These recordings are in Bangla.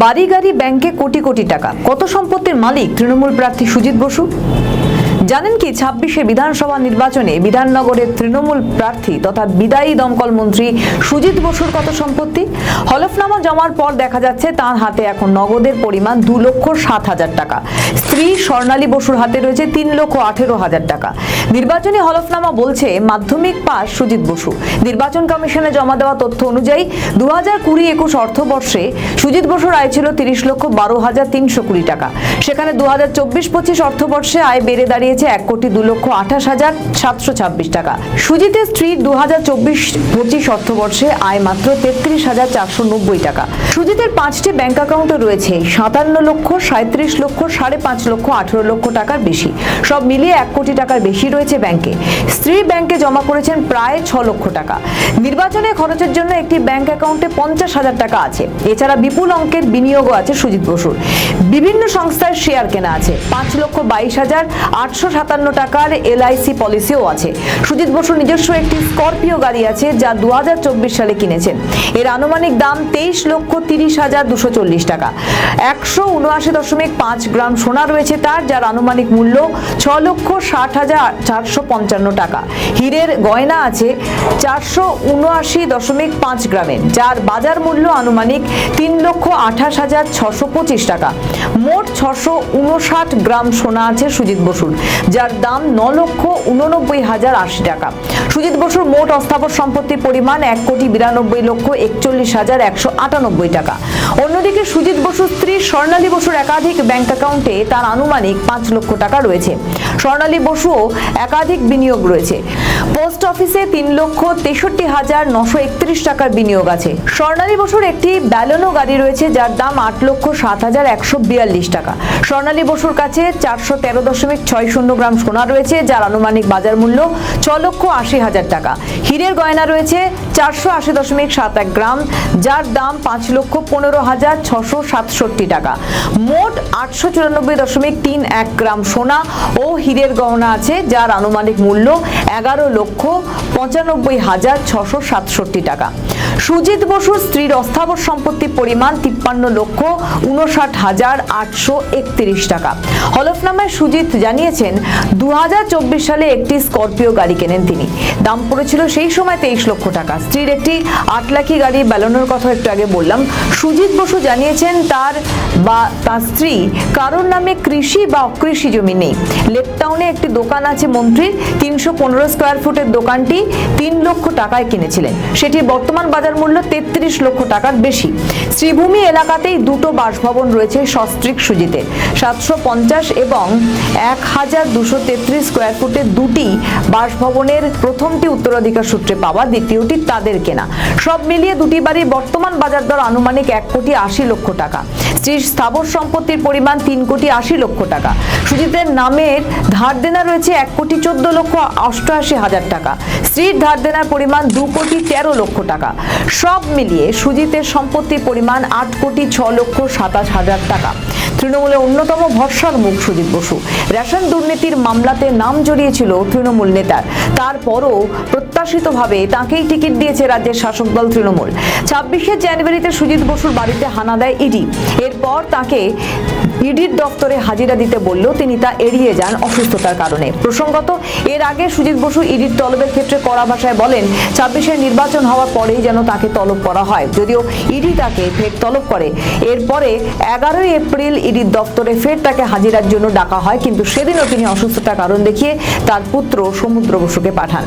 বাড়ি গাড়ি ব্যাংকে কোটি কোটি টাকা, কত সম্পত্তির মালিক তৃণমূল প্রার্থী সুজিত বসু? জানেন কি 26শে বিধানসভা নির্বাচনে বিধাননগরের তৃণমূল প্রার্থী তথা বিদায়ী দমকল মন্ত্রী সুজিত বসুর কত সম্পত্তি? হলফনামা জমার পর দেখা যাচ্ছে তার হাতে এখন নগদের পরিমাণ 2,07,000 টাকা। স্ত্রী স্বর্ণালী বসুর হাতে রয়েছে 3,18,000 টাকা। নির্বাচনী হলফনামা বলছে মাধ্যমিক পাস সুজিত বসু। নির্বাচন কমিশনে জমা দেওয়া তথ্য অনুযায়ী 2020-21 অর্থবর্ষে সুজিত বসুর আয় ছিল 30,12,320 টাকা। সেখানে 2024-25 অর্থবর্ষে আয় বেড়ে দাঁড়িয়ে 1,28,726 টাকা। সুজিতের স্ত্রীর 2024-25 অর্থবর্ষে আয় মাত্র 33,490 টাকা। সুজিতের 5টি ব্যাংক অ্যাকাউন্টে রয়েছে 57 লক্ষ, 37 লক্ষ, 5.5 লক্ষ, 18 লক্ষ টাকার বেশি। সব মিলিয়ে 1 কোটি টাকার বেশি রয়েছে ব্যাংকে। স্ত্রী ব্যাংকে জমা করেছেন প্রায় 6 লক্ষ টাকা। নির্বাচনে খরচের জন্য একটি ব্যাংক অ্যাকাউন্টে 50,000 টাকা আছে। এছাড়া বিপুল অঙ্কের বিনিয়োগও আছে সুজিত বসুর। বিভিন্ন সংস্থার শেয়ার কেনা আছে। 5,22,857 টাকার LIC পলিসিও আছে। সুজিত বসুর নিজস্ব একটি স্করপিও গাড়ি আছে যা 2024 সালে কিনেছেন। এর আনুমানিক দাম 23,30,240 টাকা। 179.5 গ্রাম সোনা রয়েছে তার, যার আনুমানিক মূল্য 6,60,455 টাকা। হীরের গয়না আছে 479.5 গ্রামের, যার বাজার মূল্য আনুমানিক 3,28,625 টাকা। মোট 659 গ্রাম সোনা আছে সুজিত বসুর, যার দাম 9,89,080 টাকা। সুজিত বসুর মোট অস্থাবর সম্পত্তির পরিমাণ 1,92,41,198 টাকা। অন্যদিকে সুজিত বসুর স্ত্রী স্বর্ণালী বসুর একাধিক ব্যাংক অ্যাকাউন্টে তার আনুমানিক 5 লক্ষ টাকা রয়েছে। স্বর্ণালী বসুও একাধিক বিনিয়োগ রয়েছে। পোস্ট অফিসে 3,63,931 টাকার বিনিয়োগ আছে। স্বর্ণালী বসুর একটি ব্যালেনো গাড়ি রয়েছে যার দাম 8,07,142 টাকা। স্বর্ণালী বসুর কাছে 413.60 গ্রাম সোনা রয়েছে, যার আনুমানিক বাজার মূল্য 6,80,000 টাকা। হীরের গয়না রয়েছে 480.71 গ্রাম, যার দাম 5,15,667 টাকা। মোট 894.31 গ্রাম সোনা ও হীরের গয়না আছে, যার আনুমানিক মূল্য 11,95,667 টাকা। সুজিত বসুর স্ত্রীর অস্থাবর সম্পত্তির পরিমাণ 53,59,831 টাকা। হলফনামায় সুজিত জানিয়েছেন 2024 সালে একটি স্করপিও গাড়ি কেনেন তিনি। দাম পড়েছিল সেই সময় 23 লক্ষ টাকা। স্ত্রীর একটি 8 লাখি গাড়ি ব্যালেনোর কথা একটু আগে বললাম। সুজিত বসু জানিয়েছেন তার স্ত্রী কারোর নামে কৃষি বা অকৃষি জমি নেই। লেকটাউনে একটি দোকান আছে মন্ত্রীর। 315 স্কয়ার ফুটের দোকানটি 3 লক্ষ টাকায় কিনেছিলেন। সেটি বর্তমান বাজার মূল্য 33 লক্ষ টাকার বেশি। শ্রীভূমি এলাকাতেই দুটো বাসভবন রয়েছে সস্ত্রীক সুজিতের। 750 এবং 1,233 স্কয়ার ফুটের দুটি বাসভবনের প্রথমটি উত্তরাধিকার সূত্রে পাওয়া, দ্বিতীয়টি তাদের কেনা। সব মিলিয়ে দুটি বাড়ির বর্তমান বাজার দর আনুমানিক 1,80,00,000 টাকা। স্ত্রীর স্থাবর সম্পত্তির পরিমাণ 3,80,00,000 টাকা। সুজিতের নামের ধার দেনা রয়েছে 1,14,88,000 টাকা। স্ত্রীর ধার দেনার পরিমাণ 2,13,00,000 টাকা। সব মিলিয়ে সুজিতের সম্পত্তির পরিমাণ 8,06,27,000 টাকা। তৃণমূলের অন্যতম ভরসার মুখ সুজিত বসু। রেশন দুর্নীতির মামলাতে নাম জড়িয়েছিল তৃণমূল নেতার। তারপরও প্রত্যাশিতভাবে তাকেই টিকিট দিয়েছে রাজ্যের শাসক দল তৃণমূল। 26শে জানুয়ারিতে সুজিত বসুর বাড়িতে হানা দেয় ইডি। এরপর তাকে ইডির দপ্তরে হাজিরা দিতে বললেও তিনি তা এড়িয়ে যান অসুস্থতার কারণে। প্রসঙ্গত, এর আগে সুজিত বসু ইডির তলবের ক্ষেত্রে কড়া ভাষায় বলেন 26-এর নির্বাচন হওয়ার পরেই যেন তাকে তলব করা হয়, যদিও ইডি তাকে ফের তলব করে। এরপরে 11 এপ্রিল ইডির দপ্তরে ফের তাকে হাজিরার জন্য ডাকা হয়, কিন্তু সেদিনও তিনি অসুস্থতার কারণ দেখিয়ে তার পুত্র সমুদ্র বসুকে পাঠান।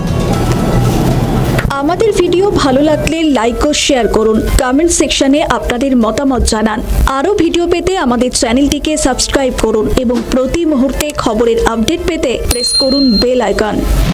আমাদের ভিডিও ভালো লাগলে লাইক ও শেয়ার করুন। কমেন্ট সেকশনে আপনাদের মতামত জানান। আরও ভিডিও পেতে আমাদের চ্যানেলটিকে সাবস্ক্রাইব করুন এবং প্রতি মুহূর্তে খবরের আপডেট পেতে প্রেস করুন বেল আইকন।